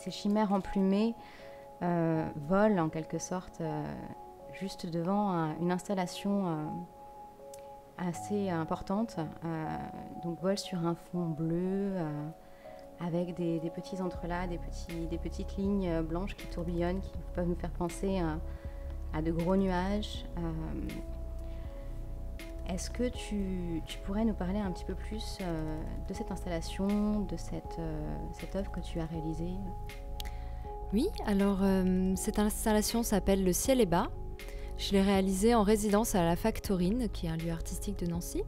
ces chimères emplumées volent en quelque sorte juste devant une installation assez importante, donc volent sur un fond bleu avec des petits entrelacs, des petites lignes blanches qui tourbillonnent, qui peuvent nous faire penser à de gros nuages. Est-ce que tu pourrais nous parler un petit peu plus de cette installation, de cette œuvre que tu as réalisée? Oui, alors cette installation s'appelle Le ciel est bas. Je l'ai réalisée en résidence à la Factorine, qui est un lieu artistique de Nancy.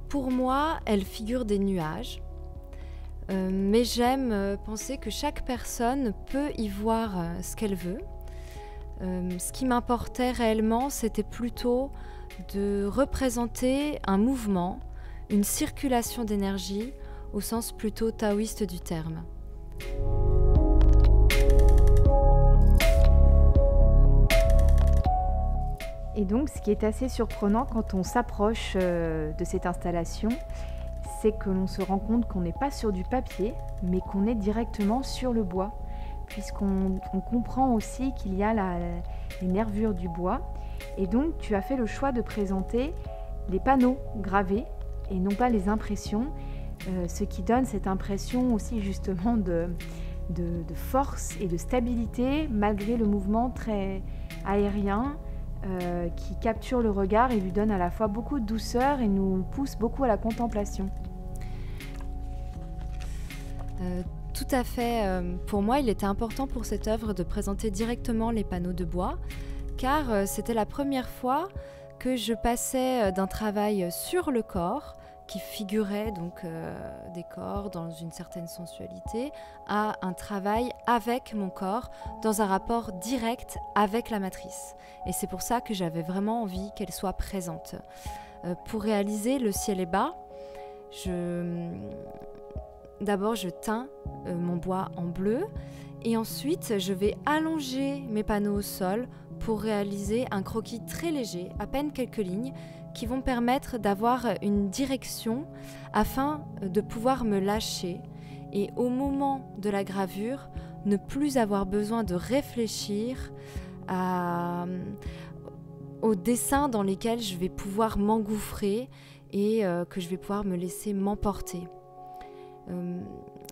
Pour moi, elle figure des nuages, mais j'aime penser que chaque personne peut y voir ce qu'elle veut. Ce qui m'importait réellement, c'était plutôt de représenter un mouvement, une circulation d'énergie au sens plutôt taoïste du terme. Et donc, ce qui est assez surprenant quand on s'approche de cette installation, c'est que l'on se rend compte qu'on n'est pas sur du papier, mais qu'on est directement sur le bois, puisqu'on comprend aussi qu'il y a les nervures du bois. Et donc, tu as fait le choix de présenter les panneaux gravés et non pas les impressions, ce qui donne cette impression aussi justement de force et de stabilité, malgré le mouvement très aérien, qui capture le regard et lui donne à la fois beaucoup de douceur et nous pousse beaucoup à la contemplation. Tout à fait. Pour moi, il était important pour cette œuvre de présenter directement les panneaux de bois, car c'était la première fois que je passais d'un travail sur le corps, qui figurait donc des corps dans une certaine sensualité, à un travail avec mon corps, dans un rapport direct avec la matrice. Et c'est pour ça que j'avais vraiment envie qu'elle soit présente. Pour réaliser Le ciel est bas, d'abord je teins mon bois en bleu, et ensuite je vais allonger mes panneaux au sol pour réaliser un croquis très léger, à peine quelques lignes, qui vont permettre d'avoir une direction afin de pouvoir me lâcher et au moment de la gravure, ne plus avoir besoin de réfléchir aux dessins dans lesquels je vais pouvoir m'engouffrer et que je vais pouvoir me laisser m'emporter.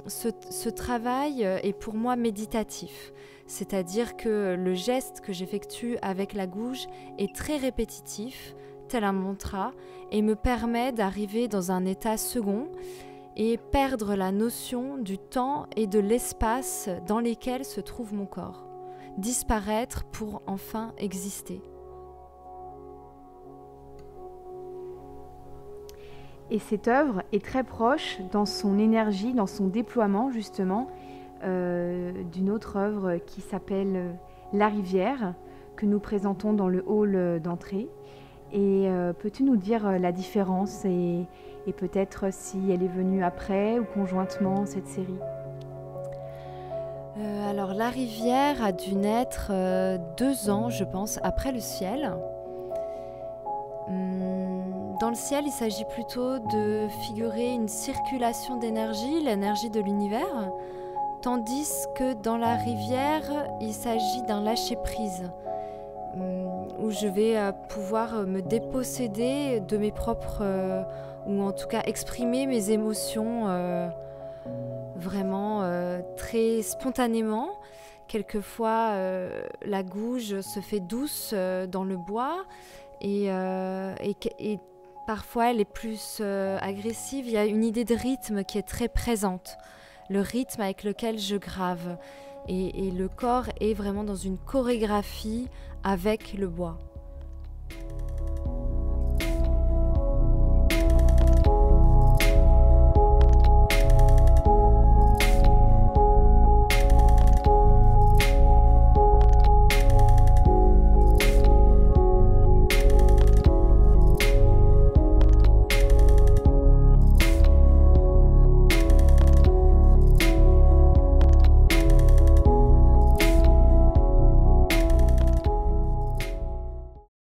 Ce travail est pour moi méditatif, c'est-à-dire que le geste que j'effectue avec la gouge est très répétitif, tel un mantra, et me permet d'arriver dans un état second et perdre la notion du temps et de l'espace dans lesquels se trouve mon corps, disparaître pour enfin exister. Et cette œuvre est très proche dans son énergie, dans son déploiement justement, d'une autre œuvre qui s'appelle La rivière, que nous présentons dans le hall d'entrée. Et peux-tu nous dire la différence et peut-être si elle est venue après ou conjointement, cette série? Alors La rivière a dû naître 2 ans, je pense, après Le ciel. Dans Le ciel, il s'agit plutôt de figurer une circulation d'énergie, l'énergie de l'univers, tandis que dans La rivière, il s'agit d'un lâcher-prise, où je vais pouvoir me déposséder de mes propres, ou en tout cas exprimer mes émotions vraiment très spontanément. Quelquefois, la gouge se fait douce dans le bois et parfois elle est plus agressive. Il y a une idée de rythme qui est très présente, le rythme avec lequel je grave. Et le corps est vraiment dans une chorégraphie avec le bois.